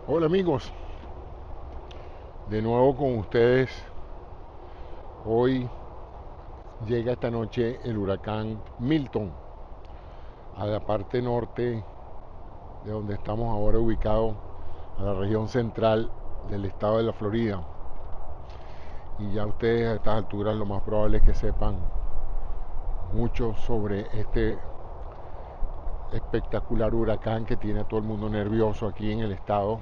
Hola amigos, de nuevo con ustedes. Hoy llega esta noche el huracán Milton a la parte norte de donde estamos ahora ubicados, a la región central del estado de la Florida. Y ya ustedes a estas alturas lo más probable es que sepan mucho sobre este espectacular huracán que tiene a todo el mundo nervioso aquí en el estado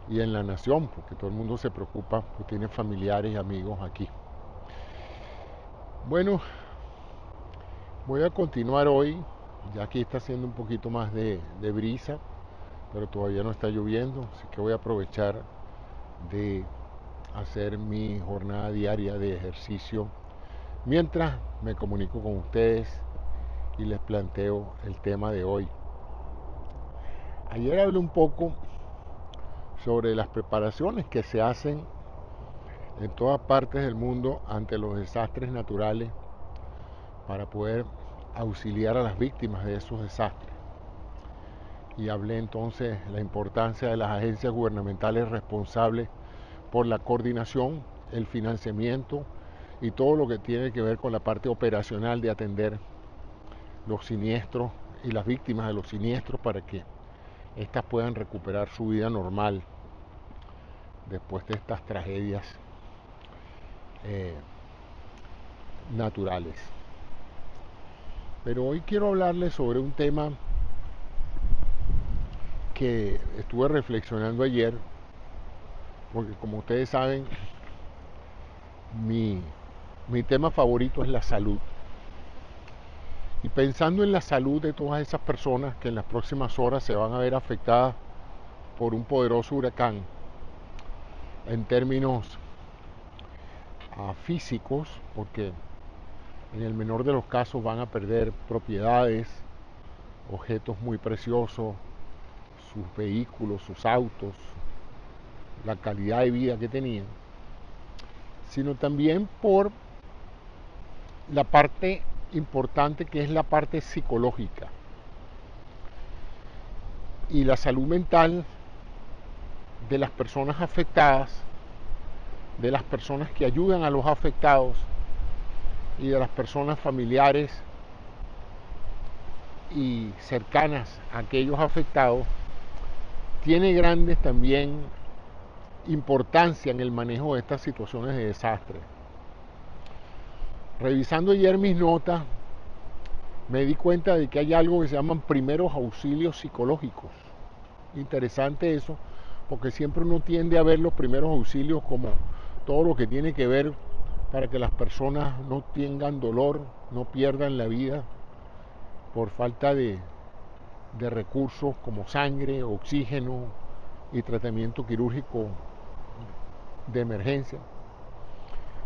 y en la nación, porque todo el mundo se preocupa, porque tiene familiares y amigos aquí. Bueno, voy a continuar hoy, ya que está haciendo un poquito más de brisa, pero todavía no está lloviendo, así que voy a aprovechar de hacer mi jornada diaria de ejercicio mientras me comunico con ustedes y les planteo el tema de hoy. Ayer hablé un poco sobre las preparaciones que se hacen en todas partes del mundo ante los desastres naturales para poder auxiliar a las víctimas de esos desastres. Y hablé entonces de la importancia de las agencias gubernamentales responsables por la coordinación, el financiamiento y todo lo que tiene que ver con la parte operacional de atender los siniestros y las víctimas de los siniestros para que éstas puedan recuperar su vida normal después de estas tragedias eh, naturales. Pero hoy quiero hablarles sobre un tema que estuve reflexionando ayer, porque como ustedes saben, mi, mi tema favorito es la salud. Y pensando en la salud de todas esas personas que en las próximas horas se van a ver afectadas por un poderoso huracán, en términos físicos, porque en el menor de los casos van a perder propiedades, objetos muy preciosos, sus vehículos, sus autos, la calidad de vida que tenían, sino también por la parte importante que es la parte psicológica y la salud mental de las personas afectadas, de las personas que ayudan a los afectados y de las personas familiares y cercanas a aquellos afectados, tiene grandes también importancia en el manejo de estas situaciones de desastre. Revisando ayer mis notas, me di cuenta de que hay algo que se llaman primeros auxilios psicológicos. Interesante eso, porque siempre uno tiende a ver los primeros auxilios como todo lo que tiene que ver para que las personas no tengan dolor, no pierdan la vida por falta de recursos como sangre, oxígeno y tratamiento quirúrgico de emergencia.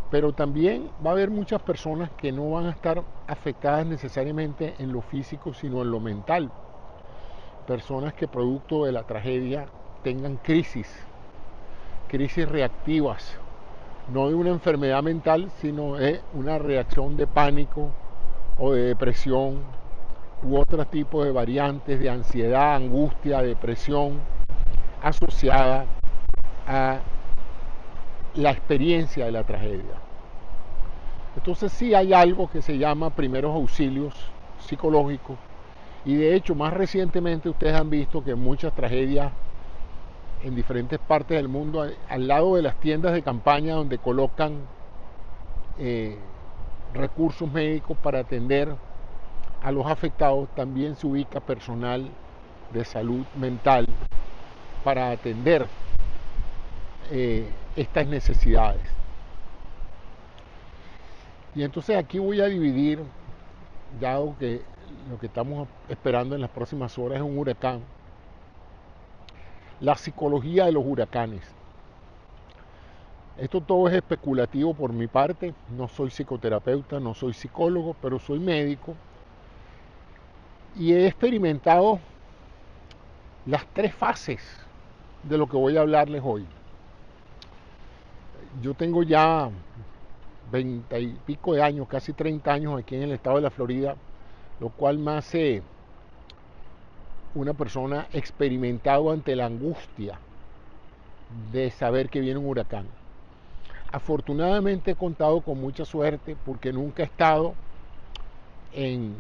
Pero también va a haber muchas personas que no van a estar afectadas necesariamente en lo físico, sino en lo mental. Personas que producto de la tragedia tengan crisis reactivas, no de una enfermedad mental, sino de una reacción de pánico o de depresión u otro tipo de variantes de ansiedad, angustia, depresión asociada a la experiencia de la tragedia. Entonces sí hay algo que se llama primeros auxilios psicológicos y de hecho más recientemente ustedes han visto que muchas tragedias en diferentes partes del mundo, al lado de las tiendas de campaña donde colocan eh, recursos médicos para atender a los afectados, también se ubica personal de salud mental para atender estas necesidades. Y entonces aquí voy a dividir, dado que lo que estamos esperando en las próximas horas es un huracán, la psicología de los huracanes. Esto todo es especulativo por mi parte, no soy psicoterapeuta, no soy psicólogo, pero soy médico y he experimentado las tres fases de lo que voy a hablarles hoy. Yo tengo ya 20 y pico de años, casi 30 años aquí en el estado de la Florida, lo cual me hace una persona experimentada ante la angustia de saber que viene un huracán. Afortunadamente he contado con mucha suerte porque nunca he estado en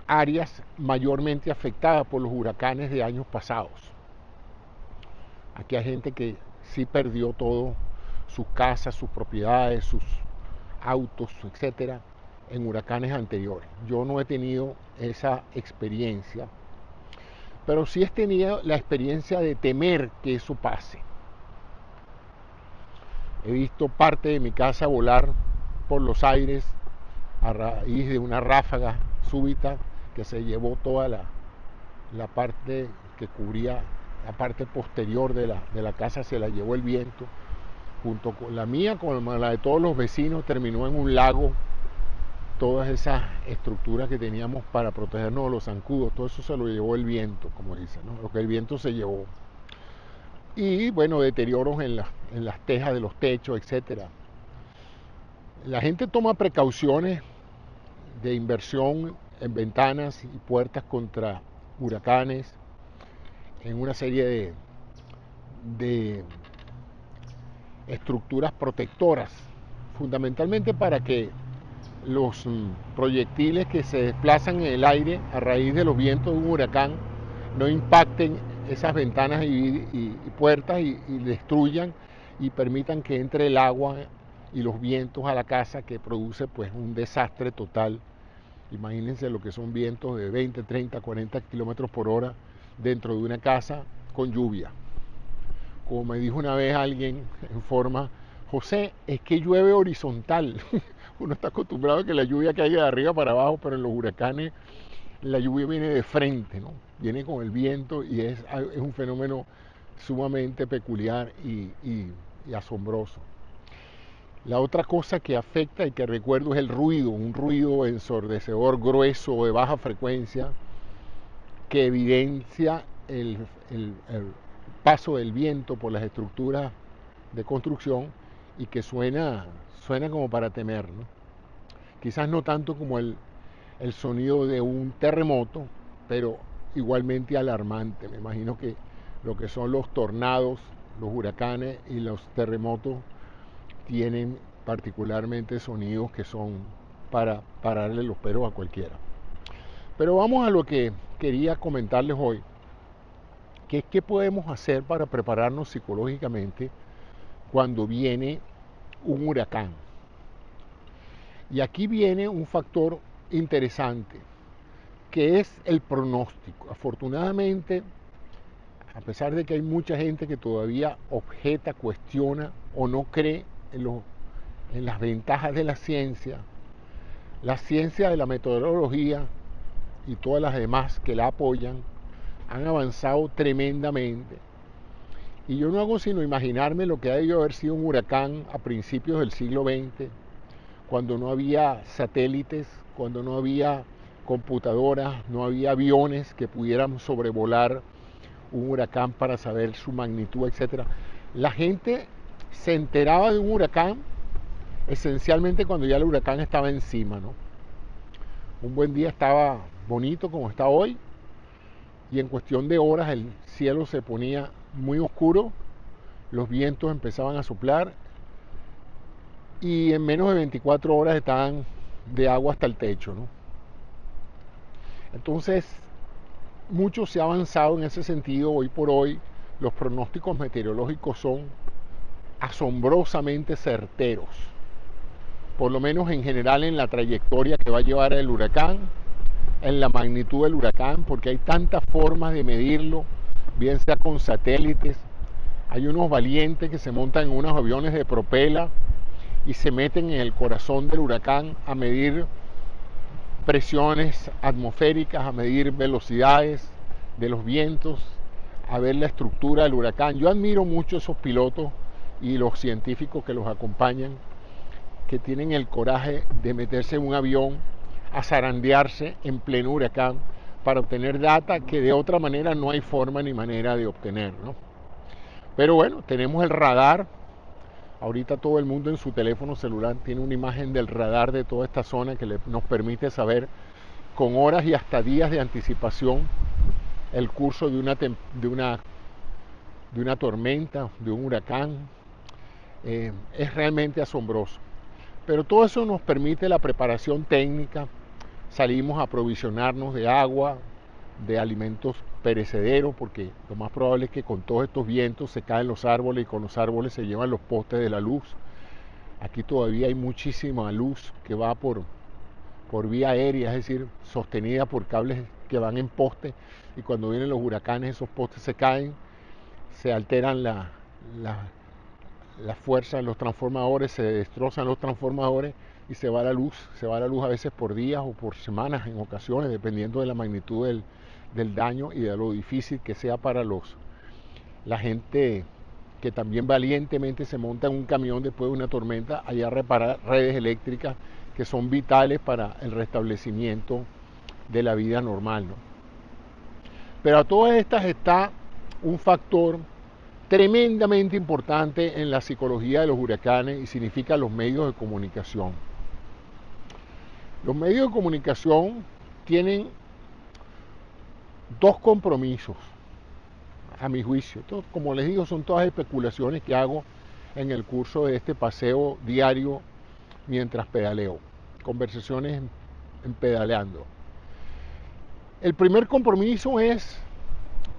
áreas mayormente afectadas por los huracanes de años pasados. Aquí hay gente que sí perdió todo, sus casas, sus propiedades, sus autos, etcétera, en huracanes anteriores. Yo no he tenido esa experiencia, pero sí he tenido la experiencia de temer que eso pase. He visto parte de mi casa volar por los aires a raíz de una ráfaga súbita que se llevó toda la parte que cubría la parte posterior de la casa, se la llevó el viento. Junto con la mía, con la de todos los vecinos, terminó en un lago. Todas esas estructuras que teníamos para protegernos de los zancudos, todo eso se lo llevó el viento, como dicen, ¿no? Lo que el viento se llevó. Y bueno, deterioros en las tejas de los techos, etcétera. La gente toma precauciones de inversión en ventanas y puertas contra huracanes, en una serie de estructuras protectoras, fundamentalmente para que los proyectiles que se desplazan en el aire a raíz de los vientos de un huracán no impacten esas ventanas y puertas y destruyan y permitan que entre el agua y los vientos a la casa, que produce pues un desastre total. Imagínense lo que son vientos de 20, 30, 40 kilómetros por hora dentro de una casa con lluvia. Como me dijo una vez alguien en forma, José, es que llueve horizontal. Uno está acostumbrado a que la lluvia caiga de arriba para abajo, pero en los huracanes la lluvia viene de frente, ¿no? Viene con el viento y es un fenómeno sumamente peculiar y asombroso. La otra cosa que afecta y que recuerdo es el ruido, un ruido ensordecedor grueso o de baja frecuencia que evidencia el paso del viento por las estructuras de construcción y que suena como para temer, ¿no? Quizás no tanto como el sonido de un terremoto, pero igualmente alarmante. Me imagino que lo que son los tornados, los huracanes y los terremotos tienen particularmente sonidos que son para pararle los pelos a cualquiera. Pero vamos a lo que quería comentarles hoy, que es qué podemos hacer para prepararnos psicológicamente cuando viene un huracán. Y aquí viene un factor interesante, que es el pronóstico. Afortunadamente, a pesar de que hay mucha gente que todavía objeta, cuestiona o no cree en las ventajas de la ciencia de la meteorología y todas las demás que la apoyan han avanzado tremendamente. Y yo no hago sino imaginarme lo que ha debido haber sido un huracán a principios del siglo XX, cuando no había satélites, cuando no había computadoras, no había aviones que pudieran sobrevolar un huracán para saber su magnitud, etc. La gente se enteraba de un huracán esencialmente cuando ya el huracán estaba encima, ¿no? Un buen día estaba bonito como está hoy y en cuestión de horas el cielo se ponía muy oscuro, los vientos empezaban a soplar y en menos de 24 horas estaban de agua hasta el techo, ¿no? Entonces, mucho se ha avanzado en ese sentido. Hoy por hoy los pronósticos meteorológicos son asombrosamente certeros, por lo menos en general en la trayectoria que va a llevar el huracán, en la magnitud del huracán, porque hay tantas formas de medirlo, bien sea con satélites. Hay unos valientes que se montan en unos aviones de propela y se meten en el corazón del huracán a medir presiones atmosféricas, a medir velocidades de los vientos, a ver la estructura del huracán. Yo admiro mucho esos pilotos y los científicos que los acompañan, que tienen el coraje de meterse en un avión a zarandearse en pleno huracán para obtener data que de otra manera no hay forma ni manera de obtener, ¿no? Pero bueno, tenemos el radar. Ahorita todo el mundo en su teléfono celular tiene una imagen del radar de toda esta zona que nos permite saber con horas y hasta días de anticipación el curso de una de una tormenta, de un huracán. Es realmente asombroso. Pero todo eso nos permite la preparación técnica. Salimos a aprovisionarnos de agua, de alimentos perecederos, porque lo más probable es que con todos estos vientos se caen los árboles y con los árboles se llevan los postes de la luz. Aquí todavía hay muchísima luz que va por vía aérea, es decir, sostenida por cables que van en poste, y cuando vienen los huracanes esos postes se caen, se alteran la fuerza en los transformadores, se destrozan los transformadores y se va la luz a veces por días o por semanas en ocasiones, dependiendo de la magnitud del daño y de lo difícil que sea para la gente que también valientemente se monta en un camión después de una tormenta allá a reparar redes eléctricas que son vitales para el restablecimiento de la vida normal, ¿no? Pero a todas estas está un factor tremendamente importante en la psicología de los huracanes, y significa los medios de comunicación. Los medios de comunicación tienen dos compromisos, a mi juicio. Esto, como les digo, son todas especulaciones que hago en el curso de este paseo diario mientras pedaleo, conversaciones en pedaleando. El primer compromiso es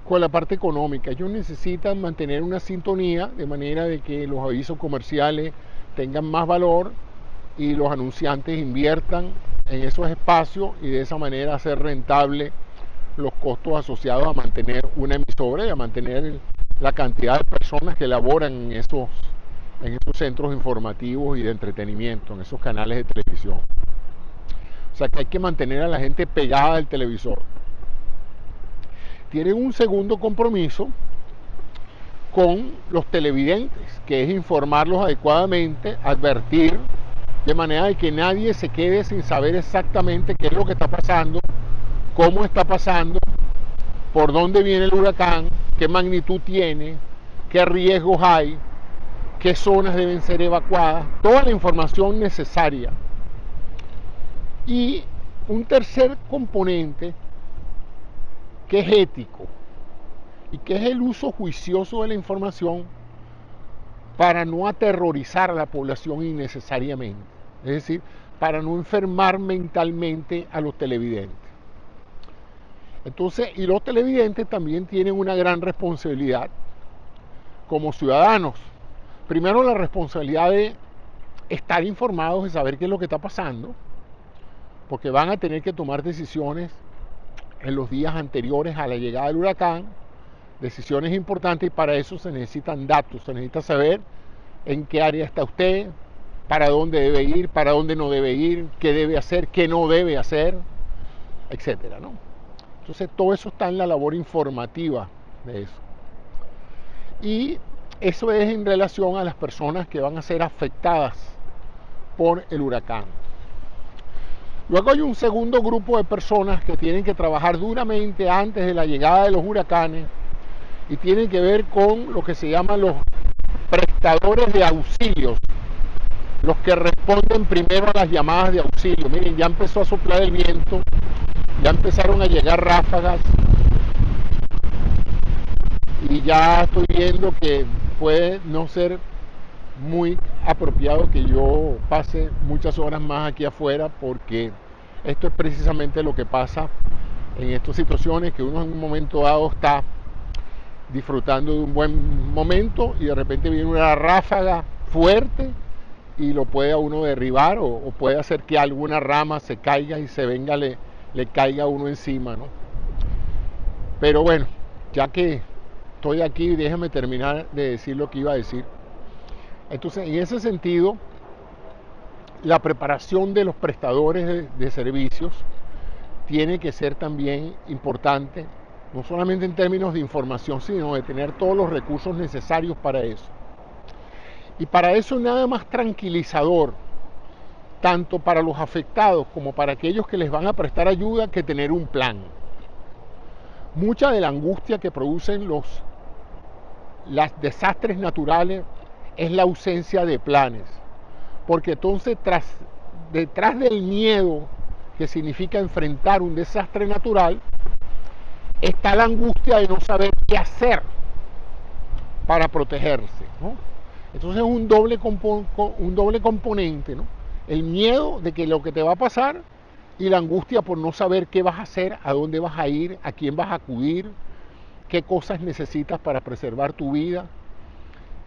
con la parte económica. Ellos necesitan mantener una sintonía de manera de que los avisos comerciales tengan más valor y los anunciantes inviertan en esos espacios, y de esa manera hacer rentable los costos asociados a mantener una emisora y a mantener la cantidad de personas que laboran en esos centros informativos y de entretenimiento, en esos canales de televisión. O sea que hay que mantener a la gente pegada al televisor. Tienen un segundo compromiso con los televidentes, que es informarlos adecuadamente, advertir, de manera de que nadie se quede sin saber exactamente qué es lo que está pasando, cómo está pasando, por dónde viene el huracán, qué magnitud tiene, qué riesgos hay, qué zonas deben ser evacuadas, toda la información necesaria. Y un tercer componente que es ético y que es el uso juicioso de la información para no aterrorizar a la población innecesariamente, es decir, para no enfermar mentalmente a los televidentes. Entonces, y los televidentes también tienen una gran responsabilidad como ciudadanos. Primero, la responsabilidad de estar informados, de saber qué es lo que está pasando, porque van a tener que tomar decisiones en los días anteriores a la llegada del huracán, decisiones importantes, y para eso se necesitan datos, se necesita saber en qué área está usted, para dónde debe ir, para dónde no debe ir, qué debe hacer, qué no debe hacer, etcétera, ¿no? Entonces todo eso está en la labor informativa de eso. Y eso es en relación a las personas que van a ser afectadas por el huracán. Luego hay un segundo grupo de personas que tienen que trabajar duramente antes de la llegada de los huracanes, y tienen que ver con lo que se llaman los prestadores de auxilios, los que responden primero a las llamadas de auxilio. Miren, ya empezó a soplar el viento, ya empezaron a llegar ráfagas, y ya estoy viendo que puede no ser muy apropiado que yo pase muchas horas más aquí afuera, porque esto es precisamente lo que pasa en estas situaciones, que uno en un momento dado está disfrutando de un buen momento y de repente viene una ráfaga fuerte y lo puede a uno derribar, o puede hacer que alguna rama se caiga y se venga, le caiga a uno encima, ¿no? Pero bueno, ya que estoy aquí, déjame terminar de decir lo que iba a decir. Entonces, en ese sentido, la preparación de los prestadores de servicios tiene que ser también importante, no solamente en términos de información, sino de tener todos los recursos necesarios para eso. Y para eso nada más tranquilizador, tanto para los afectados como para aquellos que les van a prestar ayuda, que tener un plan. Mucha de la angustia que producen los desastres naturales es la ausencia de planes, porque entonces detrás del miedo que significa enfrentar un desastre natural está la angustia de no saber qué hacer. para protegerse, ¿no? Entonces es un doble componente, ¿no? El miedo de que lo que te va a pasar y la angustia por no saber qué vas a hacer, a dónde vas a ir, a quién vas a acudir, qué cosas necesitas para preservar tu vida,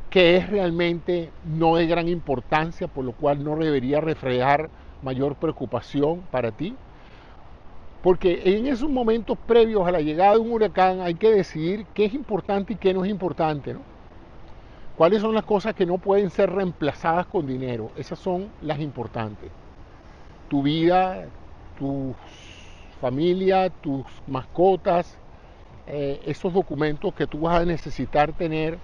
que es realmente no de gran importancia, por lo cual no debería reflejar mayor preocupación para ti. Porque en esos momentos previos a la llegada de un huracán hay que decidir qué es importante y qué no es importante, ¿no? ¿Cuáles son las cosas que no pueden ser reemplazadas con dinero? Esas son las importantes. Tu vida, tu familia, tus mascotas, esos documentos que tú vas a necesitar tener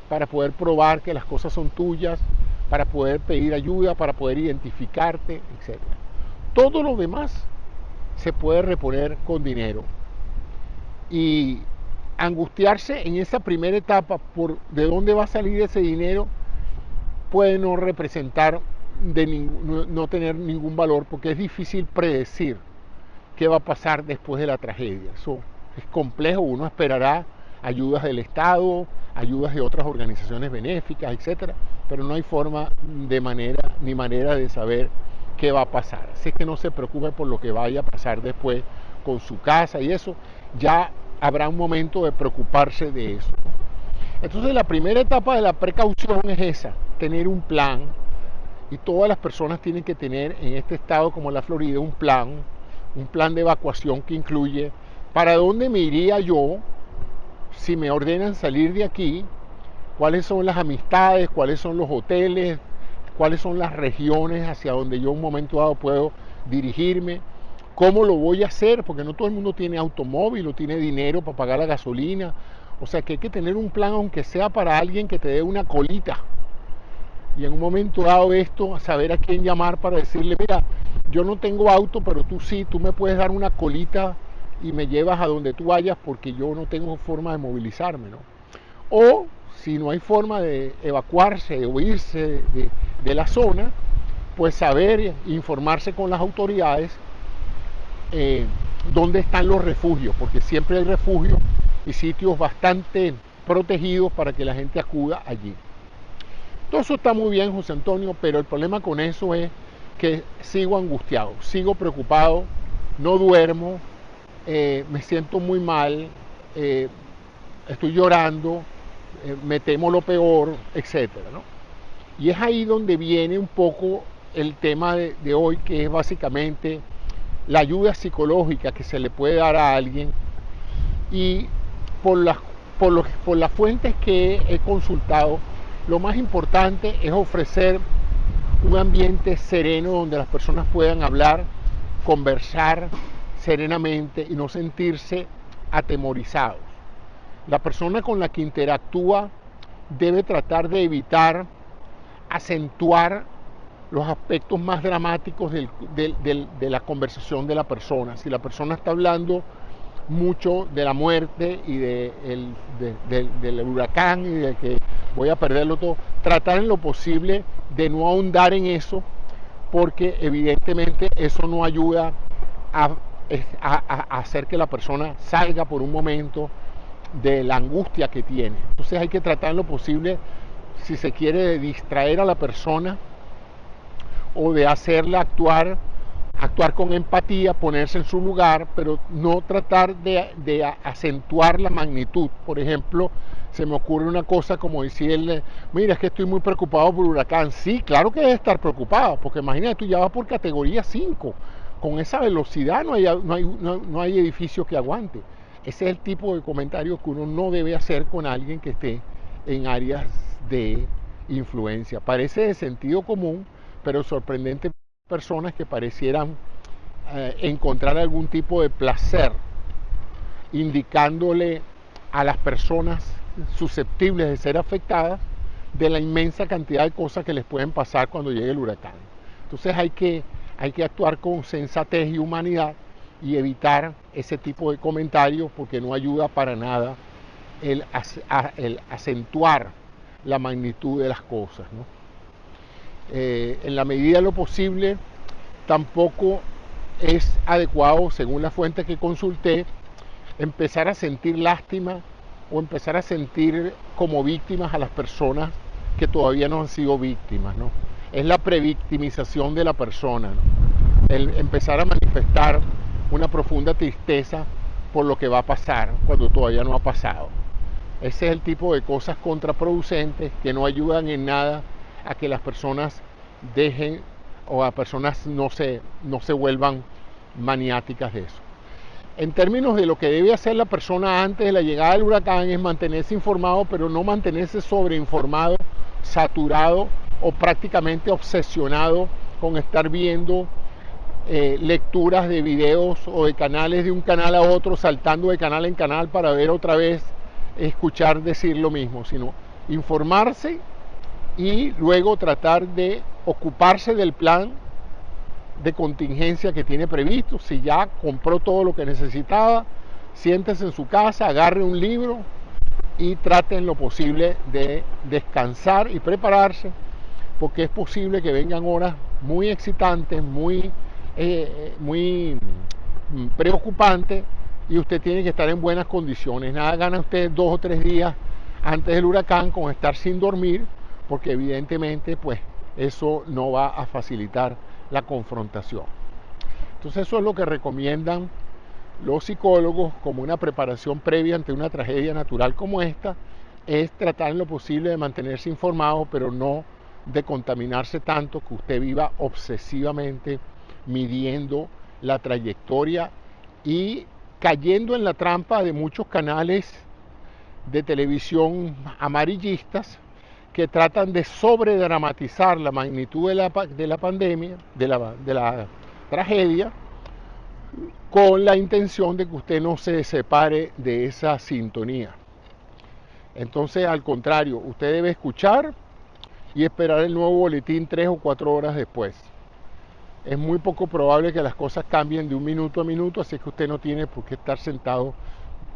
para poder probar que las cosas son tuyas, para poder pedir ayuda, para poder identificarte, etc. Todo lo demás se puede reponer con dinero. Y angustiarse en esa primera etapa por de dónde va a salir ese dinero puede no representar, no tener ningún valor, porque es difícil predecir qué va a pasar después de la tragedia. Eso es complejo, uno esperará ayudas del Estado, ayudas de otras organizaciones benéficas, etcétera, pero no hay forma ni manera de saber qué va a pasar. Así que no se preocupe por lo que vaya a pasar después con su casa y eso, ya habrá un momento de preocuparse de eso. Entonces la primera etapa de la precaución es esa, tener un plan, y todas las personas tienen que tener en este estado como la Florida un plan de evacuación que incluye para dónde me iría yo si me ordenan salir de aquí, cuáles son las amistades, cuáles son los hoteles, cuáles son las regiones hacia donde yo en un momento dado puedo dirigirme, cómo lo voy a hacer, porque no todo el mundo tiene automóvil o tiene dinero para pagar la gasolina, o sea que hay que tener un plan aunque sea para alguien que te dé una colita. Y en un momento dado esto, saber a quién llamar para decirle, mira, yo no tengo auto, pero tú sí, tú me puedes dar una colita y me llevas a donde tú vayas porque yo no tengo forma de movilizarme, ¿no? O si no hay forma de evacuarse o irse de la zona, pues saber, informarse con las autoridades dónde están los refugios, porque siempre hay refugios y sitios bastante protegidos para que la gente acuda allí. Todo eso está muy bien, José Antonio, pero el problema con eso es que sigo angustiado, sigo preocupado, no duermo, me siento muy mal, estoy llorando, me temo lo peor, etcétera, ¿no? Y es ahí donde viene un poco el tema de hoy, que es básicamente la ayuda psicológica que se le puede dar a alguien. Y por las fuentes que he consultado, lo más importante es ofrecer un ambiente sereno donde las personas puedan hablar, conversar serenamente y no sentirse atemorizados. La persona con la que interactúa debe tratar de evitar acentuar los aspectos más dramáticos de la conversación de la persona. Si la persona está hablando mucho de la muerte y del huracán y de que voy a perderlo todo, tratar en lo posible de no ahondar en eso, porque evidentemente eso no ayuda a hacer que la persona salga por un momento de la angustia que tiene. Entonces hay que tratar en lo posible, si se quiere, de distraer a la persona o de hacerla actuar con empatía, ponerse en su lugar, pero no tratar de acentuar la magnitud. Por ejemplo, se me ocurre una cosa como decirle, mira, es que estoy muy preocupado por el huracán. Sí, claro que debe estar preocupado, porque imagínate, tú ya vas por categoría 5. Con esa velocidad no hay edificio que aguante. Ese es el tipo de comentario que uno no debe hacer con alguien que esté en áreas de influencia. Parece de sentido común, pero sorprendente personas que parecieran encontrar algún tipo de placer indicándole a las personas susceptibles de ser afectadas de la inmensa cantidad de cosas que les pueden pasar cuando llegue el huracán. Entonces hay que actuar con sensatez y humanidad y evitar ese tipo de comentarios, porque no ayuda para nada el acentuar la magnitud de las cosas, ¿no? En la medida de lo posible, tampoco es adecuado, según la fuente que consulté, empezar a sentir lástima o empezar a sentir como víctimas a las personas que todavía no han sido víctimas, ¿no? Es la previctimización de la persona, ¿no? El empezar a manifestar una profunda tristeza por lo que va a pasar cuando todavía no ha pasado. Ese es el tipo de cosas contraproducentes que no ayudan en nada a que las personas dejen o a personas no se vuelvan maniáticas de eso. En términos de lo que debe hacer la persona antes de la llegada del huracán es mantenerse informado, pero no mantenerse sobreinformado, saturado o prácticamente obsesionado con estar viendo lecturas de videos o de canales de un canal a otro, saltando de canal en canal para ver otra vez, escuchar decir lo mismo, sino informarse y luego tratar de ocuparse del plan de contingencia que tiene previsto. Si ya compró todo lo que necesitaba, siéntese en su casa, agarre un libro y trate en lo posible de descansar y prepararse, porque es posible que vengan horas muy excitantes, muy preocupantes, y usted tiene que estar en buenas condiciones. Nada gana usted 2 o 3 días antes del huracán con estar sin dormir, porque evidentemente pues eso no va a facilitar la confrontación. Entonces eso es lo que recomiendan los psicólogos como una preparación previa ante una tragedia natural como esta, es tratar en lo posible de mantenerse informado, pero no de contaminarse tanto que usted viva obsesivamente midiendo la trayectoria y cayendo en la trampa de muchos canales de televisión amarillistas que tratan de sobredramatizar la magnitud de la pandemia, de la tragedia, con la intención de que usted no se separe de esa sintonía. Entonces, al contrario, usted debe escuchar y esperar el nuevo boletín 3 o 4 horas después. Es muy poco probable que las cosas cambien de un minuto a minuto, así que usted no tiene por qué estar sentado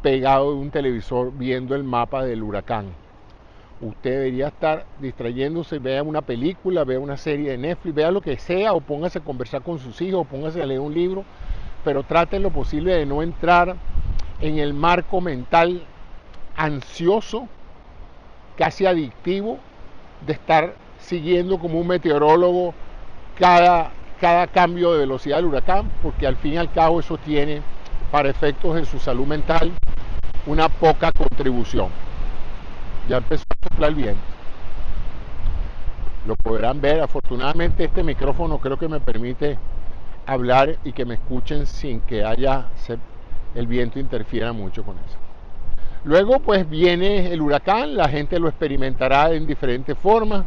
pegado de un televisor viendo el mapa del huracán. Usted debería estar distrayéndose, vea una película, vea una serie de Netflix, vea lo que sea, o póngase a conversar con sus hijos, o póngase a leer un libro, pero trate en lo posible de no entrar en el marco mental ansioso, casi adictivo, de estar siguiendo como un meteorólogo cada cambio de velocidad del huracán, porque al fin y al cabo eso tiene, para efectos de su salud mental, una poca contribución. Ya empezó a soplar el viento. Lo podrán ver. Afortunadamente este micrófono creo que me permite hablar y que me escuchen sin que el viento interfiera mucho con eso. Luego pues viene el huracán, la gente lo experimentará en diferentes formas.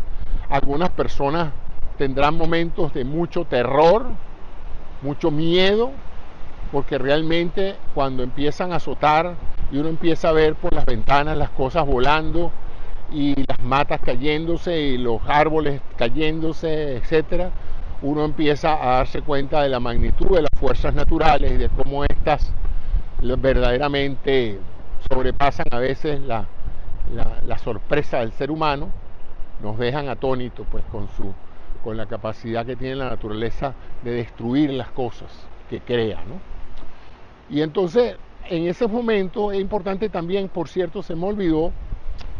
Algunas personas tendrán momentos de mucho terror, mucho miedo, porque realmente cuando empiezan a azotar y uno empieza a ver por las ventanas las cosas volando y las matas cayéndose y los árboles cayéndose, etcétera, uno empieza a darse cuenta de la magnitud de las fuerzas naturales y de cómo estas verdaderamente sobrepasan a veces la sorpresa del ser humano, nos dejan atónitos pues con la capacidad que tiene la naturaleza de destruir las cosas que crea, ¿no? Y entonces, en ese momento es importante también, por cierto, se me olvidó,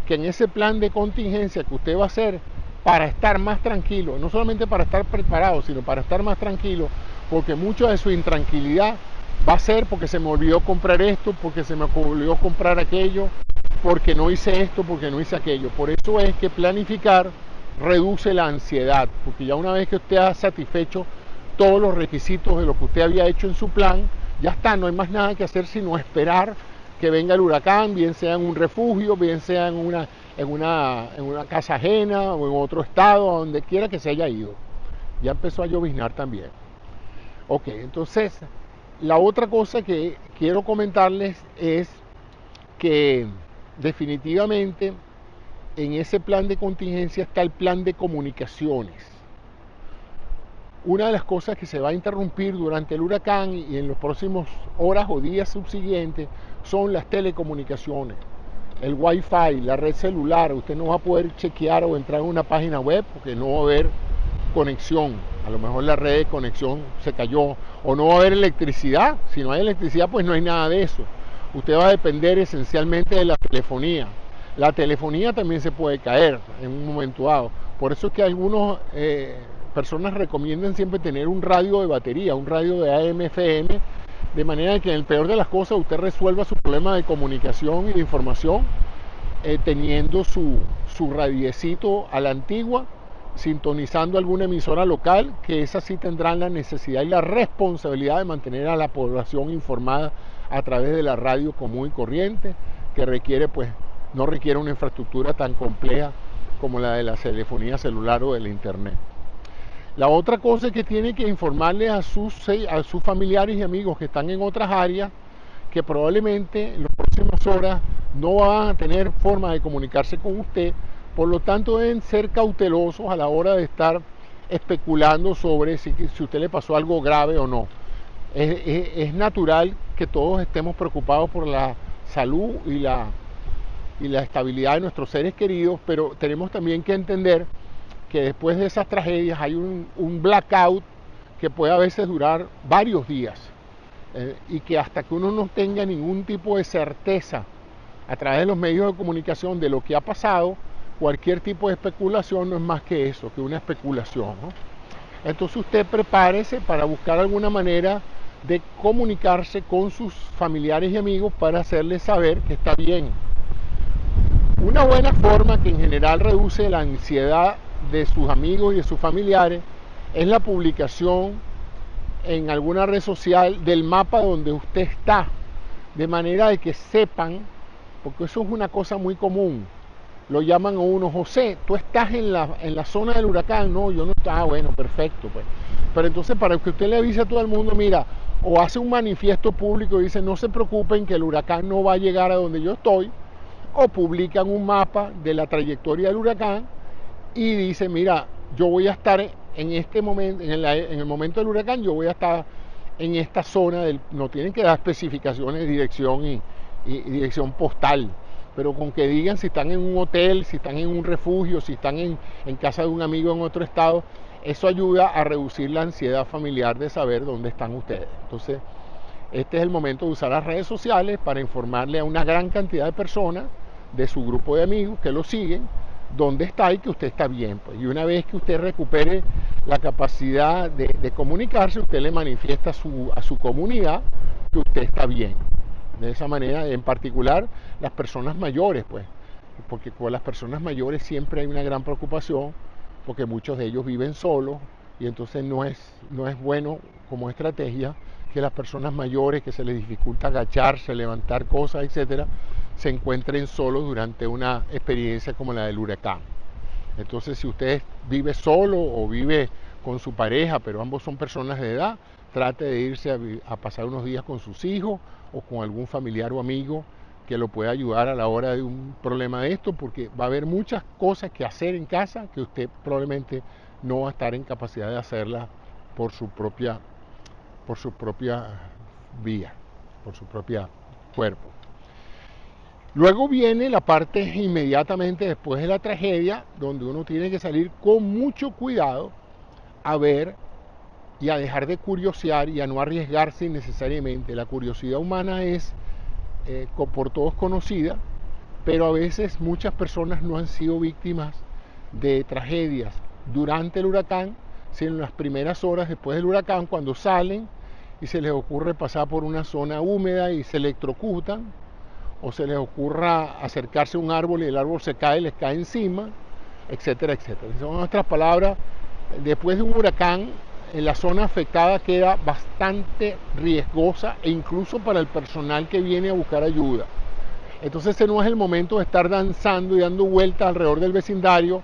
que en ese plan de contingencia que usted va a hacer para estar más tranquilo, no solamente para estar preparado, sino para estar más tranquilo, porque mucha de su intranquilidad va a ser porque se me olvidó comprar esto, porque se me olvidó comprar aquello, porque no hice esto, porque no hice aquello. Por eso es que planificar reduce la ansiedad, porque ya una vez que usted ha satisfecho todos los requisitos de lo que usted había hecho en su plan, ya está, no hay más nada que hacer sino esperar que venga el huracán, bien sea en un refugio, bien sea en una casa ajena o en otro estado, a donde quiera que se haya ido. Ya empezó a lloviznar también. Ok, entonces la otra cosa que quiero comentarles es que definitivamente en ese plan de contingencia está el plan de comunicaciones. Una de las cosas que se va a interrumpir durante el huracán y en los próximos horas o días subsiguientes son las telecomunicaciones, el wifi, la red celular. Usted no va a poder chequear o entrar en una página web porque no va a haber conexión. A lo mejor la red de conexión se cayó, o no va a haber electricidad. Si no hay electricidad, pues no hay nada de eso. usted va a depender esencialmente de la telefonía. La telefonía también se puede caer en un momento dado. Por eso es que algunas personas recomiendan siempre tener un radio de batería, un radio de AM/FM, de manera que en el peor de las cosas usted resuelva su problema de comunicación y de información teniendo su radiecito a la antigua, sintonizando alguna emisora local, que esas sí tendrán la necesidad y la responsabilidad de mantener a la población informada a través de la radio común y corriente, que requiere, pues, no requiere una infraestructura tan compleja como la de la telefonía celular o del internet. La otra cosa es que tiene que informarle a sus familiares y amigos que están en otras áreas que probablemente en las próximas horas no van a tener forma de comunicarse con usted, por lo tanto deben ser cautelosos a la hora de estar especulando sobre si usted le pasó algo grave o no. Es natural que todos estemos preocupados por la salud y la estabilidad de nuestros seres queridos, pero tenemos también que entender que después de esas tragedias hay un blackout que puede a veces durar varios días y que hasta que uno no tenga ningún tipo de certeza a través de los medios de comunicación de lo que ha pasado, cualquier tipo de especulación no es más que eso, que una especulación, ¿no? Entonces usted prepárese para buscar alguna manera de comunicarse con sus familiares y amigos para hacerles saber que está bien. Una buena forma que en general reduce la ansiedad de sus amigos y de sus familiares es la publicación en alguna red social del mapa donde usted está, de manera de que sepan, porque eso es una cosa muy común. Lo llaman a uno: José, tú estás en la zona del huracán. No, yo no estaba. Bueno, perfecto, pues. Pero entonces, para que usted le avise a todo el mundo, mira, o hace un manifiesto público y dice: no se preocupen que el huracán no va a llegar a donde yo estoy, o publican un mapa de la trayectoria del huracán y dice: mira, yo voy a estar en este momento, en el momento del huracán, yo voy a estar en esta zona no tienen que dar especificaciones de dirección y dirección postal, pero con que digan si están en un hotel, si están en un refugio, si están en casa de un amigo en otro estado, eso ayuda a reducir la ansiedad familiar de saber dónde están ustedes. Entonces, este es el momento de usar las redes sociales para informarle a una gran cantidad de personas de su grupo de amigos que lo siguen, dónde está y que usted está bien, pues. Y una vez que usted recupere la capacidad de comunicarse, usted le manifiesta a su comunidad que usted está bien. De esa manera, en particular, las personas mayores, pues, porque con las personas mayores siempre hay una gran preocupación, porque muchos de ellos viven solos, y entonces no es bueno como estrategia que las personas mayores, que se les dificulta agacharse, levantar cosas, etcétera, se encuentren solos durante una experiencia como la del huracán. Entonces, si usted vive solo o vive con su pareja, pero ambos son personas de edad, trate de irse a pasar unos días con sus hijos o con algún familiar o amigo que lo pueda ayudar a la hora de un problema de esto, porque va a haber muchas cosas que hacer en casa que usted probablemente no va a estar en capacidad de hacerlas por su propia vía, por su propio cuerpo. Luego viene la parte inmediatamente después de la tragedia, donde uno tiene que salir con mucho cuidado a ver y a dejar de curiosear y a no arriesgarse innecesariamente. La curiosidad humana es por todos conocida, pero a veces muchas personas no han sido víctimas de tragedias durante el huracán, sino en las primeras horas después del huracán, cuando salen y se les ocurre pasar por una zona húmeda y se electrocutan, o se les ocurra acercarse a un árbol y el árbol se cae y les cae encima, etcétera, etcétera. Son otras palabras, después de un huracán, en la zona afectada queda bastante riesgosa, e incluso para el personal que viene a buscar ayuda. Entonces ese no es el momento de estar danzando y dando vueltas alrededor del vecindario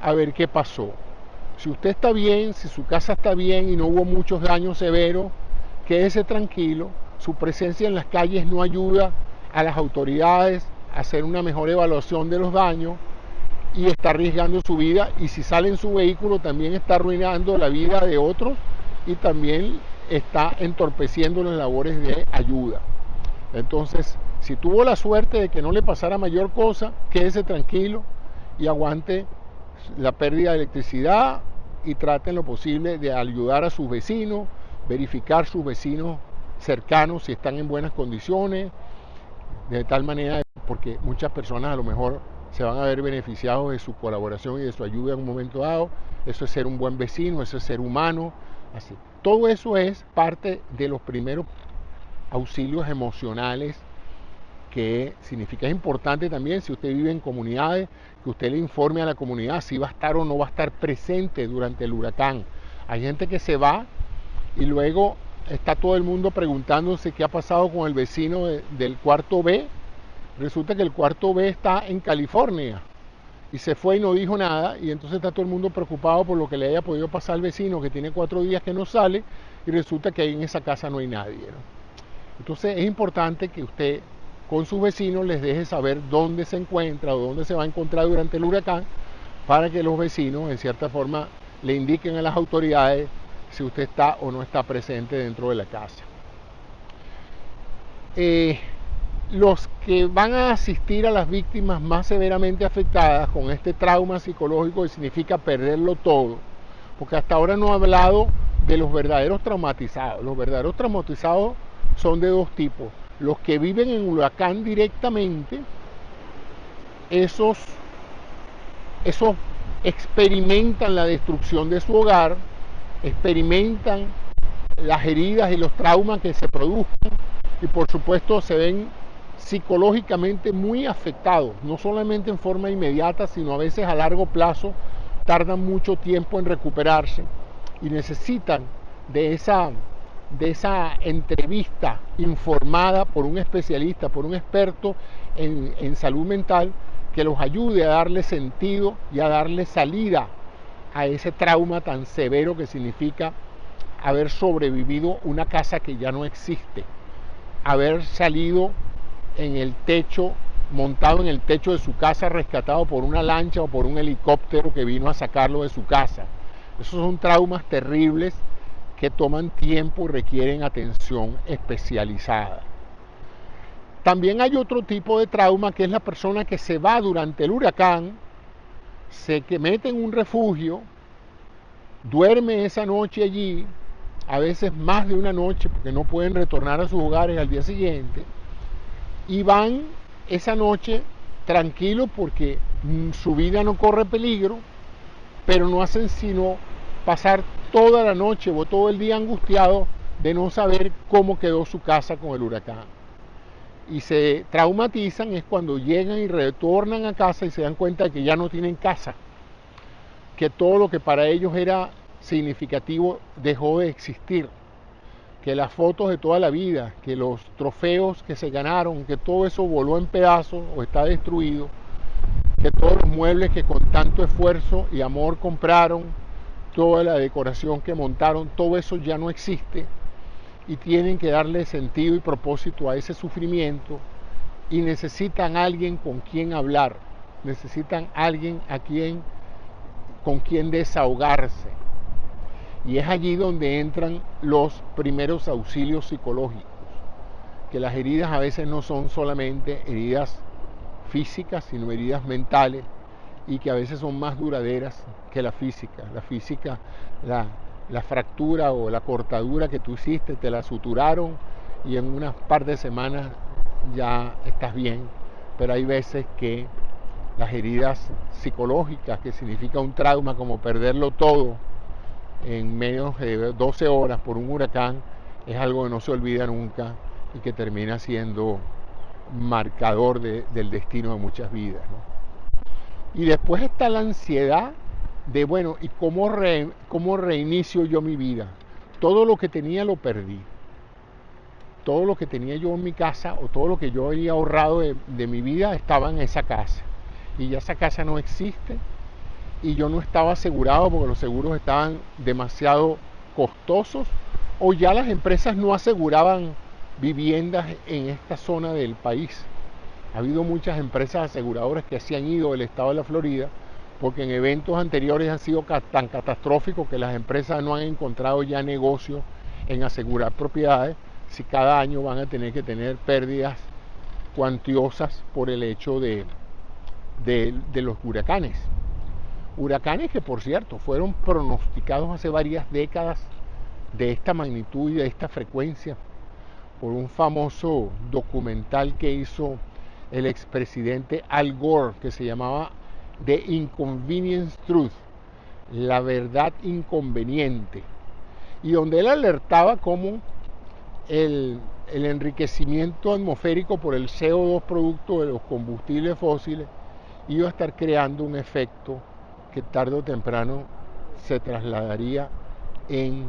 a ver qué pasó. Si usted está bien, si su casa está bien y no hubo muchos daños severos, quédese tranquilo. Su presencia en las calles no ayuda a las autoridades a hacer una mejor evaluación de los daños y está arriesgando su vida, y si sale en su vehículo también está arruinando la vida de otros y también está entorpeciendo las labores de ayuda. Entonces, si tuvo la suerte de que no le pasara mayor cosa, quédese tranquilo y aguante la pérdida de electricidad y trate en lo posible de ayudar a sus vecinos, verificar sus vecinos cercanos si están en buenas condiciones, de tal manera porque muchas personas a lo mejor se van a ver beneficiados de su colaboración y de su ayuda en un momento dado. Eso es ser un buen vecino, eso es ser humano, así. Todo eso es parte de los primeros auxilios emocionales, que significa, es importante también, si usted vive en comunidades, que usted le informe a la comunidad si va a estar o no va a estar presente durante el huracán. Hay gente que se va y luego está todo el mundo preguntándose qué ha pasado con el vecino del cuarto B. Resulta que el cuarto B está en California y se fue y no dijo nada, y entonces está todo el mundo preocupado por lo que le haya podido pasar al vecino que tiene 4 días que no sale, y resulta que ahí en esa casa no hay nadie, ¿no? Entonces es importante que usted con sus vecinos les deje saber dónde se encuentra o dónde se va a encontrar durante el huracán, para que los vecinos en cierta forma le indiquen a las autoridades si usted está o no está presente dentro de la casa. Los que van a asistir a las víctimas más severamente afectadas con este trauma psicológico, que significa perderlo todo, porque hasta ahora no he hablado de los verdaderos traumatizados. Los verdaderos traumatizados son de dos tipos: los que viven en huracán directamente, esos experimentan la destrucción de su hogar, experimentan las heridas y los traumas que se produzcan, y por supuesto se ven psicológicamente muy afectados, no solamente en forma inmediata, sino a veces a largo plazo. Tardan mucho tiempo en recuperarse y necesitan de esa entrevista informada por un especialista, por un experto en salud mental, que los ayude a darle sentido y a darle salida a ese trauma tan severo que significa haber sobrevivido una casa que ya no existe, haber salido en el techo, montado en el techo de su casa, rescatado por una lancha o por un helicóptero que vino a sacarlo de su casa. Esos son traumas terribles que toman tiempo y requieren atención especializada. También hay otro tipo de trauma, que es la persona que se va durante el huracán, que mete en un refugio, duerme esa noche allí, a veces más de una noche porque no pueden retornar a sus hogares al día siguiente, y van esa noche tranquilos porque su vida no corre peligro, pero no hacen sino pasar toda la noche o todo el día angustiados de no saber cómo quedó su casa con el huracán. Y se traumatizan es cuando llegan y retornan a casa y se dan cuenta de que ya no tienen casa, que todo lo que para ellos era significativo dejó de existir, que las fotos de toda la vida, que los trofeos que se ganaron, que todo eso voló en pedazos o está destruido, que todos los muebles que con tanto esfuerzo y amor compraron, toda la decoración que montaron, todo eso ya no existe, y tienen que darle sentido y propósito a ese sufrimiento, y necesitan a alguien con quien hablar, necesitan a alguien con quien desahogarse. Y es allí donde entran los primeros auxilios psicológicos, que las heridas a veces no son solamente heridas físicas, sino heridas mentales, y que a veces son más duraderas que la física. La física, la fractura o la cortadura que tú hiciste, te la suturaron y en unas par de semanas ya estás bien, pero hay veces que las heridas psicológicas, que significa un trauma como perderlo todo en menos de 12 horas por un huracán, es algo que no se olvida nunca y que termina siendo marcador del destino de muchas vidas, ¿no? Y después está la ansiedad de, bueno, ¿y cómo reinicio yo mi vida? Todo lo que tenía lo perdí. Todo lo que tenía yo en mi casa o todo lo que yo había ahorrado de mi vida estaba en esa casa. Y ya esa casa no existe. Y yo no estaba asegurado porque los seguros estaban demasiado costosos, o ya las empresas no aseguraban viviendas en esta zona del país. Ha habido muchas empresas aseguradoras que se han ido del estado de la Florida porque en eventos anteriores han sido tan catastróficos que las empresas no han encontrado ya negocio en asegurar propiedades, si cada año van a tener que tener pérdidas cuantiosas por el hecho de los huracanes. Huracanes que, por cierto, fueron pronosticados hace varias décadas de esta magnitud y de esta frecuencia. por un famoso documental que hizo el expresidente Al Gore, que se llamaba The Inconvenience Truth, la verdad inconveniente, y donde él alertaba cómo el enriquecimiento atmosférico por el CO2 producto de los combustibles fósiles iba a estar creando un efecto que tarde o temprano se trasladaría en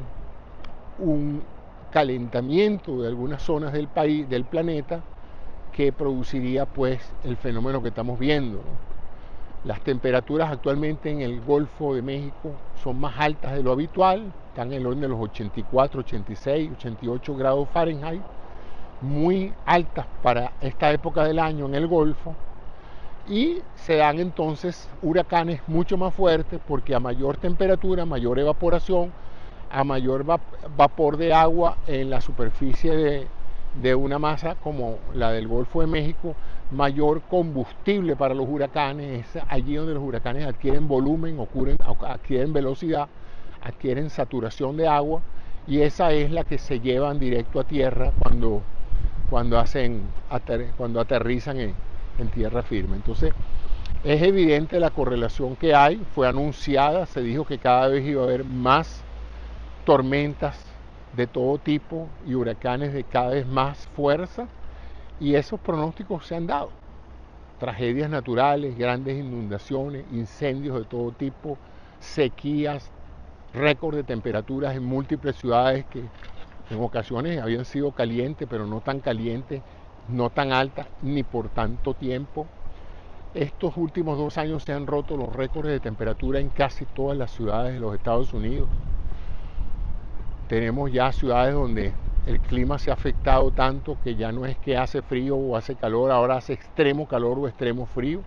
un calentamiento de algunas zonas del país, del planeta, que produciría pues el fenómeno que estamos viendo, ¿no? Las temperaturas actualmente en el Golfo de México son más altas de lo habitual, están en el orden de los 84, 86, 88 grados Fahrenheit, muy altas para esta época del año en el Golfo, y se dan entonces huracanes mucho más fuertes porque a mayor temperatura, mayor evaporación, a mayor vapor de agua en la superficie de una masa como la del Golfo de México, mayor combustible para los huracanes. Es allí donde los huracanes adquieren volumen, adquieren velocidad, adquieren saturación de agua, y esa es la que se llevan directo a tierra cuando aterrizan en tierra firme. Entonces es evidente la correlación que hay, fue anunciada, se dijo que cada vez iba a haber más tormentas de todo tipo y huracanes de cada vez más fuerza, y esos pronósticos se han dado. Tragedias naturales, grandes inundaciones, incendios de todo tipo, sequías, récord de temperaturas en múltiples ciudades que en ocasiones habían sido calientes, pero no tan calientes, no tan altas, ni por tanto tiempo. Estos últimos 2 años se han roto los récords de temperatura en casi todas las ciudades de los Estados Unidos. Tenemos ya ciudades donde el clima se ha afectado tanto que ya no es que hace frío o hace calor, ahora hace extremo calor o extremo frío.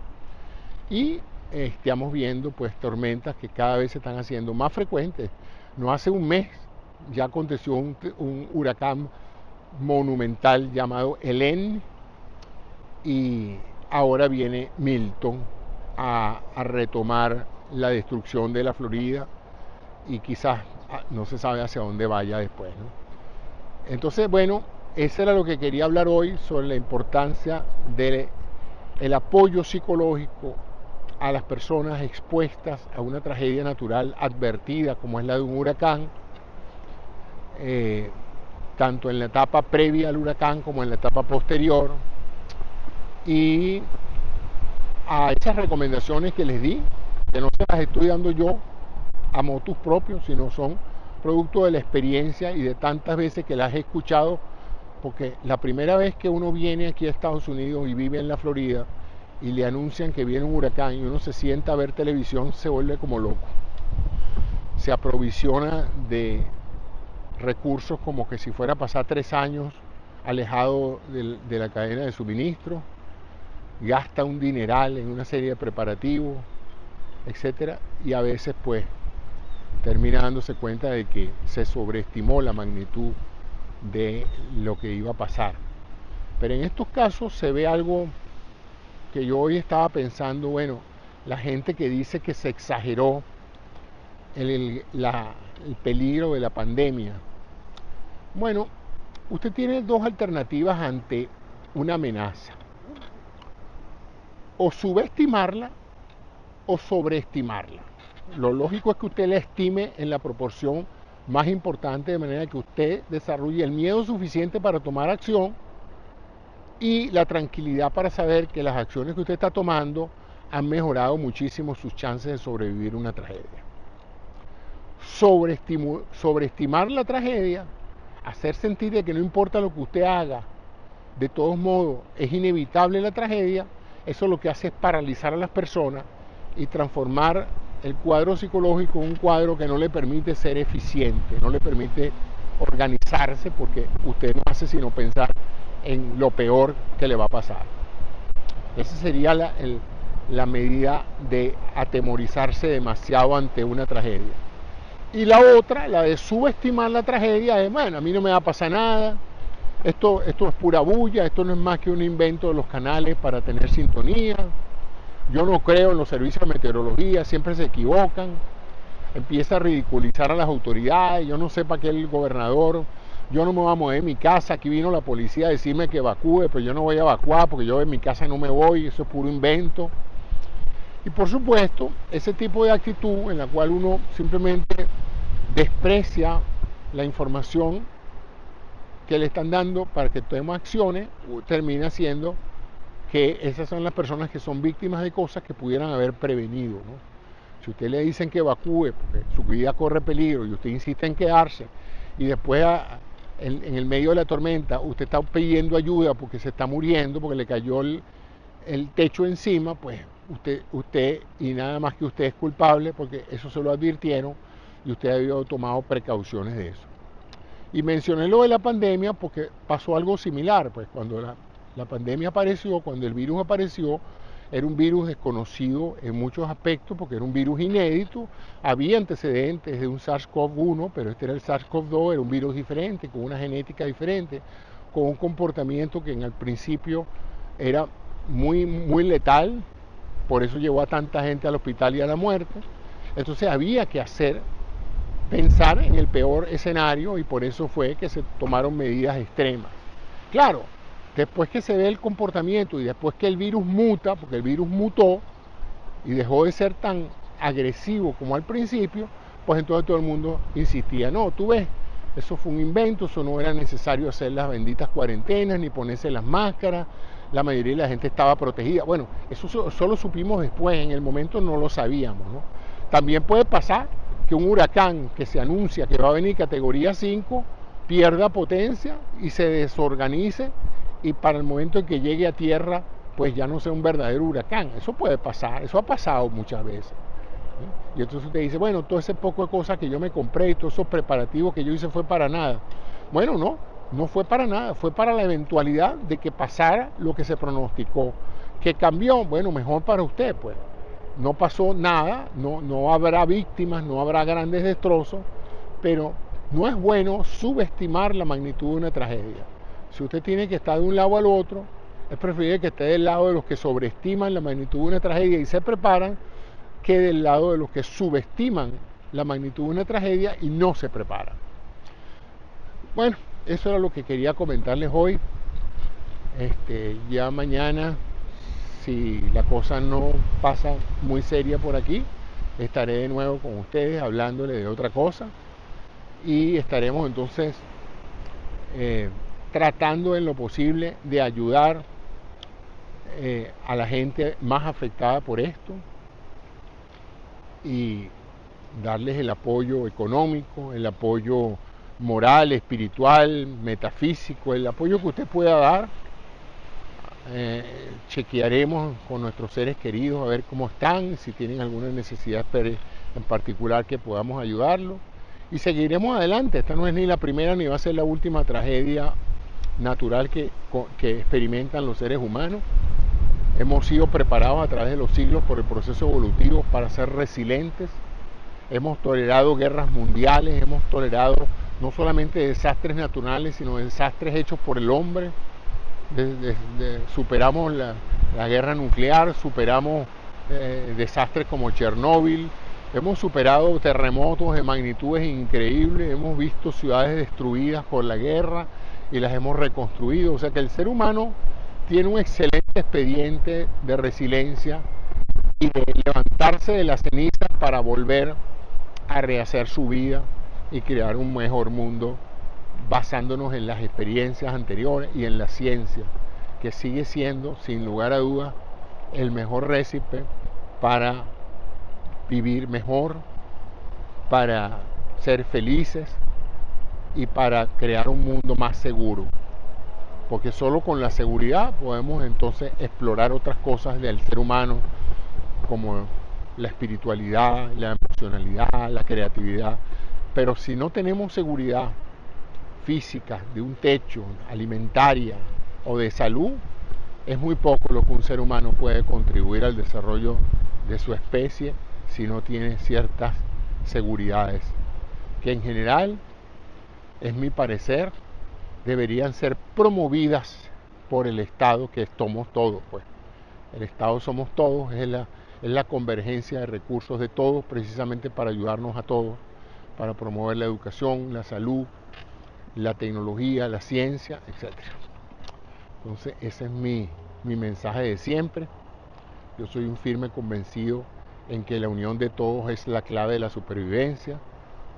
Y estamos viendo pues tormentas que cada vez se están haciendo más frecuentes. No hace un mes ya aconteció un huracán monumental llamado Helene, y ahora viene Milton a retomar la destrucción de la Florida, y quizás no se sabe hacia dónde vaya después, ¿no? Entonces, bueno, eso era lo que quería hablar hoy, sobre la importancia del apoyo psicológico a las personas expuestas a una tragedia natural advertida como es la de un huracán, tanto en la etapa previa al huracán como en la etapa posterior, y a esas recomendaciones que les di, que no se las estoy dando yo a motus propios, sino son producto de la experiencia y de tantas veces que las he escuchado, porque la primera vez que uno viene aquí a Estados Unidos y vive en la Florida y le anuncian que viene un huracán y uno se sienta a ver televisión, se vuelve como loco. Se aprovisiona de recursos como que si fuera a pasar 3 años alejado de la cadena de suministro, gasta un dineral en una serie de preparativos, etcétera, y a veces pues termina dándose cuenta de que se sobreestimó la magnitud de lo que iba a pasar. Pero en estos casos se ve algo que yo hoy estaba pensando, bueno, la gente que dice que se exageró el peligro de la pandemia. Bueno, usted tiene 2 alternativas ante una amenaza: o subestimarla o sobreestimarla. Lo lógico es que usted la estime en la proporción más importante, de manera que usted desarrolle el miedo suficiente para tomar acción y la tranquilidad para saber que las acciones que usted está tomando han mejorado muchísimo sus chances de sobrevivir una tragedia. Sobreestimar la tragedia, hacer sentir de que no importa lo que usted haga, de todos modos es inevitable la tragedia, eso lo que hace es paralizar a las personas y transformar el cuadro psicológico en un cuadro que no le permite ser eficiente, no le permite organizarse, porque usted no hace sino pensar en lo peor que le va a pasar. Esa sería la medida de atemorizarse demasiado ante una tragedia. Y la otra, la de subestimar la tragedia, es, bueno, a mí no me va a pasar nada, esto es pura bulla, esto no es más que un invento de los canales para tener sintonía, yo no creo en los servicios de meteorología, siempre se equivocan, empieza a ridiculizar a las autoridades, yo no sé para qué el gobernador yo no me voy a mover de mi casa, aquí vino la policía a decirme que evacúe, pero yo no voy a evacuar porque yo en mi casa no me voy, eso es puro invento. Y por supuesto, ese tipo de actitud en la cual uno simplemente desprecia la información que le están dando para que tomemos acciones, termina siendo que esas son las personas que son víctimas de cosas que pudieran haber prevenido, ¿no? Si usted le dicen que evacúe porque su vida corre peligro y usted insiste en quedarse y después en el medio de la tormenta usted está pidiendo ayuda porque se está muriendo, porque le cayó el techo encima, pues usted y nada más que usted es culpable porque eso se lo advirtieron y usted había tomado precauciones de eso. Y mencioné lo de la pandemia porque pasó algo similar, pues cuando la pandemia apareció, cuando el virus apareció, era un virus desconocido en muchos aspectos porque era un virus inédito, había antecedentes de un SARS-CoV-1, pero este era el SARS-CoV-2, era un virus diferente, con una genética diferente, con un comportamiento que en el principio era muy letal, por eso llevó a tanta gente al hospital y a la muerte. Entonces había que pensar en el peor escenario y por eso fue que se tomaron medidas extremas. Claro, después que se ve el comportamiento y después que el virus muta, porque el virus mutó y dejó de ser tan agresivo como al principio, pues entonces todo el mundo insistía, no, tú ves, eso fue un invento, eso no era necesario hacer las benditas cuarentenas ni ponerse las máscaras, la mayoría de la gente estaba protegida. Bueno, eso solo supimos después, en el momento no lo sabíamos, ¿no? También puede pasar que un huracán que se anuncia que va a venir categoría 5 pierda potencia y se desorganice y para el momento en que llegue a tierra pues ya no sea un verdadero huracán. Eso puede pasar, eso ha pasado muchas veces, ¿sí? Y entonces usted dice, bueno, todo ese poco de cosas que yo me compré y todos esos preparativos que yo hice fue para nada. Bueno, no fue para nada, fue para la eventualidad de que pasara lo que se pronosticó. ¿Que cambió? Bueno, mejor para usted, pues. No pasó nada, no habrá víctimas, no habrá grandes destrozos, pero no es bueno subestimar la magnitud de una tragedia. Si usted tiene que estar de un lado al otro, es preferible que esté del lado de los que sobreestiman la magnitud de una tragedia y se preparan, que del lado de los que subestiman la magnitud de una tragedia y no se preparan. Bueno, eso era lo que quería comentarles hoy. Ya mañana, si la cosa no pasa muy seria por aquí, estaré de nuevo con ustedes hablándole de otra cosa y estaremos entonces tratando en lo posible de ayudar a la gente más afectada por esto y darles el apoyo económico, el apoyo moral, espiritual, metafísico, el apoyo que usted pueda dar. Chequearemos con nuestros seres queridos a ver cómo están, si tienen alguna necesidad en particular que podamos ayudarlos y seguiremos adelante. Esta no es ni la primera ni va a ser la última tragedia natural que experimentan los seres humanos. Hemos sido preparados a través de los siglos por el proceso evolutivo para ser resilientes. Hemos tolerado guerras mundiales, hemos tolerado no solamente desastres naturales, sino desastres hechos por el hombre. Superamos la guerra nuclear, superamos desastres como Chernóbil, hemos superado terremotos de magnitudes increíbles, hemos visto ciudades destruidas por la guerra y las hemos reconstruido. O sea que el ser humano tiene un excelente expediente de resiliencia y de levantarse de las cenizas para volver a rehacer su vida y crear un mejor mundo, basándonos en las experiencias anteriores y en la ciencia, que sigue siendo, sin lugar a dudas, el mejor récipe para vivir mejor, para ser felices y para crear un mundo más seguro. Porque solo con la seguridad podemos entonces explorar otras cosas del ser humano, como la espiritualidad, la emocionalidad, la creatividad. Pero si no tenemos seguridad física, de un techo, alimentaria o de salud, es muy poco lo que un ser humano puede contribuir al desarrollo de su especie si no tiene ciertas seguridades, que en general, es mi parecer, deberían ser promovidas por el Estado, que somos todos, pues. El Estado somos todos, es la convergencia de recursos de todos, precisamente para ayudarnos a todos, para promover la educación, la salud, la tecnología, la ciencia, etcétera. Entonces ese es mi mensaje de siempre. Yo soy un firme convencido en que la unión de todos es la clave de la supervivencia.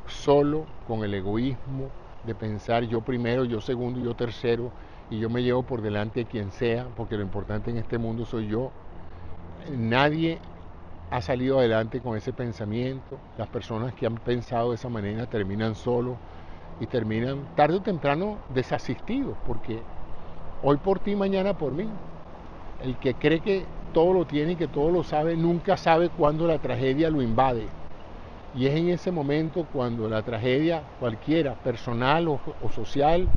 Solo con el egoísmo de pensar yo primero, yo segundo, yo tercero, y yo me llevo por delante de quien sea, porque lo importante en este mundo soy yo. Nadie ha salido adelante con ese pensamiento. Las personas que han pensado de esa manera terminan solos y terminan tarde o temprano desasistidos, porque hoy por ti, mañana por mí. El que cree que todo lo tiene y que todo lo sabe, nunca sabe cuándo la tragedia lo invade. Y es en ese momento cuando la tragedia cualquiera, personal o social,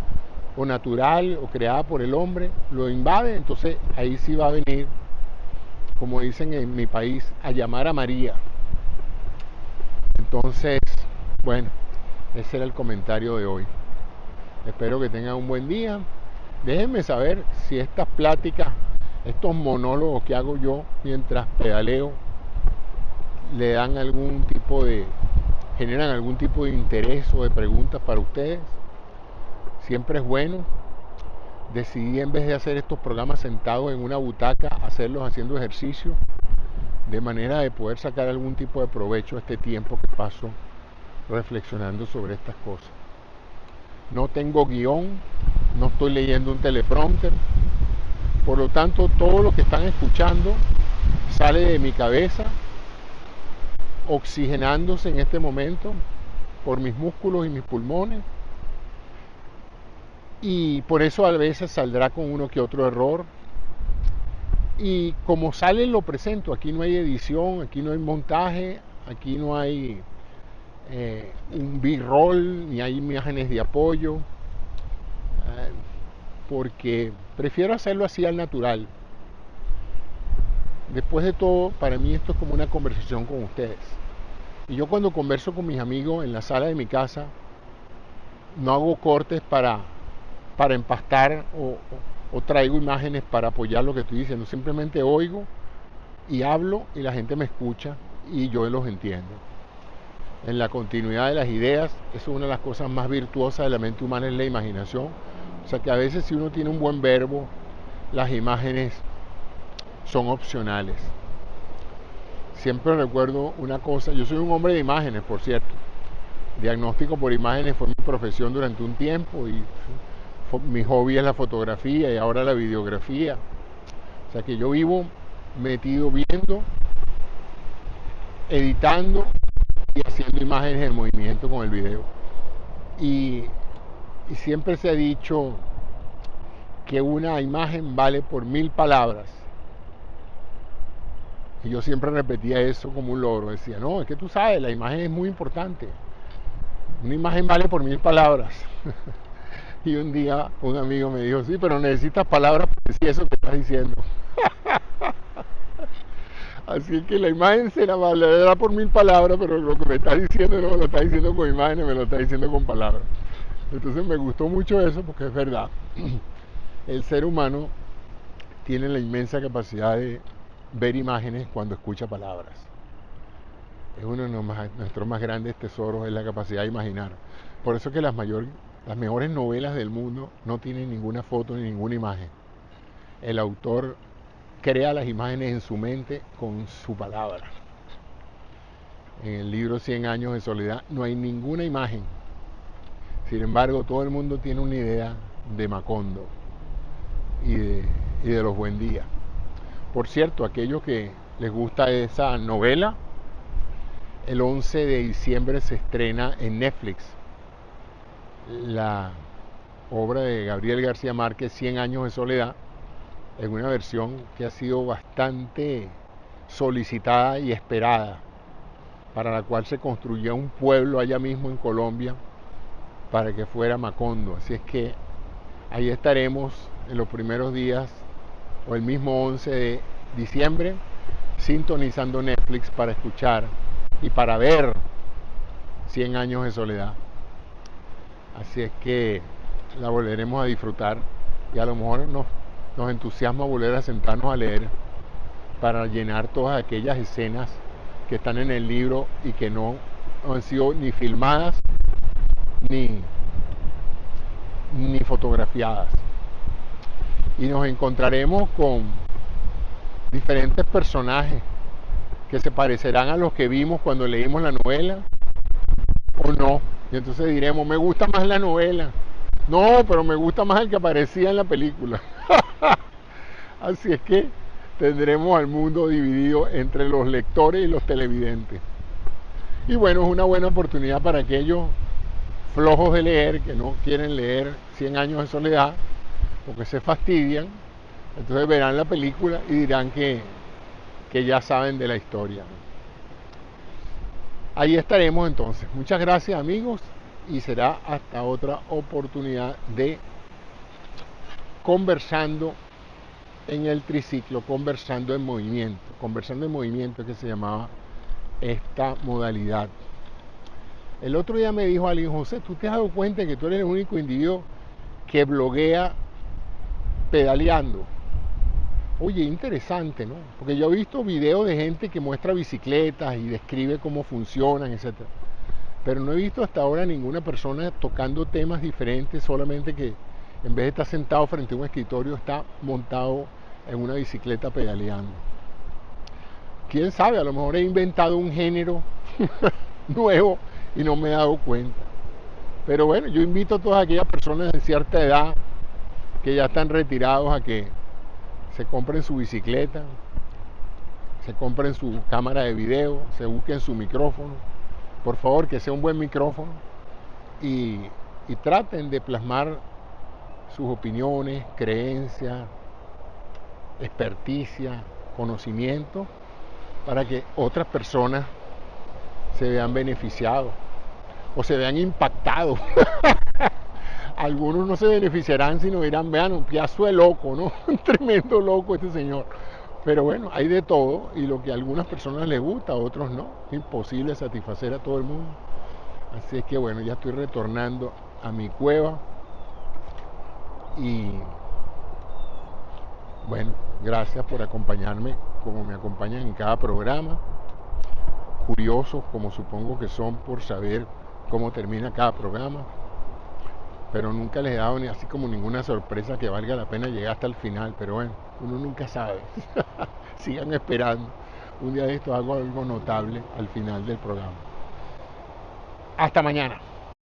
o natural, o creada por el hombre, lo invade. Entonces ahí sí va a venir, como dicen en mi país, a llamar a María. Entonces, bueno, ese era el comentario de hoy. Espero que tengan un buen día. Déjenme saber si estas pláticas, estos monólogos que hago yo mientras pedaleo, le dan generan algún tipo de interés o de preguntas para ustedes. Siempre es bueno. Decidí, en vez de hacer estos programas sentados en una butaca, hacerlos haciendo ejercicio, de manera de poder sacar algún tipo de provecho a este tiempo que paso reflexionando sobre estas cosas. No tengo guión, no estoy leyendo un teleprompter, por lo tanto todo lo que están escuchando sale de mi cabeza, oxigenándose en este momento por mis músculos y mis pulmones, y por eso a veces saldrá con uno que otro error, y como sale lo presento. Aquí no hay edición, aquí no hay montaje, aquí no hay un B-roll, ni hay imágenes de apoyo, porque prefiero hacerlo así al natural. Después de todo, para mí esto es como una conversación con ustedes. Y yo, cuando converso con mis amigos en la sala de mi casa, no hago cortes para empastar o traigo imágenes para apoyar lo que estoy diciendo. Simplemente oigo y hablo y la gente me escucha y yo los entiendo. En la continuidad de las ideas, eso es una de las cosas más virtuosas de la mente humana, es la imaginación. O sea que a veces, si uno tiene un buen verbo, las imágenes son opcionales. Siempre recuerdo una cosa, yo soy un hombre de imágenes, por cierto. Diagnóstico por imágenes fue mi profesión durante un tiempo, y mi hobby es la fotografía y ahora la videografía. O sea que yo vivo metido viendo, editando y haciendo imágenes en movimiento con el video. Y siempre se ha dicho que una imagen vale por 1000 palabras. Y yo siempre repetía eso como un logro. Decía, no, es que tú sabes, la imagen es muy importante. Una imagen vale por 1000 palabras. Y un día un amigo me dijo, sí, pero necesitas palabras para decir eso que estás diciendo. Así que la imagen se la valerá por 1000 palabras, pero lo que me estás diciendo no me lo estás diciendo con imágenes, me lo estás diciendo con palabras. Entonces me gustó mucho eso, porque es verdad. El ser humano tiene la inmensa capacidad de ver imágenes cuando escucha palabras. Es uno de nuestros más grandes tesoros, es la capacidad de imaginar. Por eso que las mejores novelas del mundo no tienen ninguna foto ni ninguna imagen. El autor crea las imágenes en su mente con su palabra. En el libro 100 años de soledad no hay ninguna imagen. Sin embargo, todo el mundo tiene una idea de Macondo y de los Buendía. Por cierto, aquellos que les gusta esa novela, el 11 de diciembre se estrena en Netflix la obra de Gabriel García Márquez, 100 años de soledad, en una versión que ha sido bastante solicitada y esperada, para la cual se construyó un pueblo allá mismo en Colombia para que fuera Macondo. Así es que ahí estaremos en los primeros días, o el mismo 11 de diciembre, sintonizando Netflix para escuchar y para ver 100 años de soledad. Así es que la volveremos a disfrutar, y a lo mejor nos entusiasma volver a sentarnos a leer para llenar todas aquellas escenas que están en el libro y que no han sido ni filmadas ni fotografiadas. Y nos encontraremos con diferentes personajes que se parecerán a los que vimos cuando leímos la novela o no. Y entonces diremos, me gusta más la novela. No, pero me gusta más el que aparecía en la película. Así es que tendremos al mundo dividido entre los lectores y los televidentes. Y bueno, es una buena oportunidad para aquellos flojos de leer, que no quieren leer 100 años de soledad, porque se fastidian. Entonces verán la película y dirán que ya saben de la historia. Ahí estaremos entonces. Muchas gracias, amigos, y será hasta otra oportunidad de conversando en el triciclo, conversando en movimiento que se llamaba esta modalidad. El otro día me dijo alguien, José, ¿tú te has dado cuenta que tú eres el único individuo que bloguea pedaleando? Oye, interesante, ¿no? Porque yo he visto videos de gente que muestra bicicletas y describe cómo funcionan, etcétera. Pero no he visto hasta ahora ninguna persona tocando temas diferentes, solamente que en vez de estar sentado frente a un escritorio, está montado en una bicicleta pedaleando. Quién sabe, a lo mejor he inventado un género nuevo y no me he dado cuenta. Pero bueno, yo invito a todas aquellas personas de cierta edad que ya están retirados a que se compren su bicicleta, se compren su cámara de video, se busquen su micrófono. Por favor, que sea un buen micrófono y traten de plasmar sus opiniones, creencias, experticia, conocimiento, para que otras personas se vean beneficiados o se vean impactados. Algunos no se beneficiarán, sino dirán, vean, un pedazo de loco, ¿no? Un tremendo loco este señor. Pero bueno, hay de todo, y lo que a algunas personas les gusta, a otros no. Es imposible satisfacer a todo el mundo. Así es que bueno, ya estoy retornando a mi cueva. Y bueno, gracias por acompañarme como me acompañan en cada programa. Curiosos como supongo que son por saber cómo termina cada programa. Pero nunca les he dado ni así como ninguna sorpresa que valga la pena llegar hasta el final. Pero bueno, uno nunca sabe. Sigan esperando. Un día de esto hago algo notable al final del programa. Hasta mañana.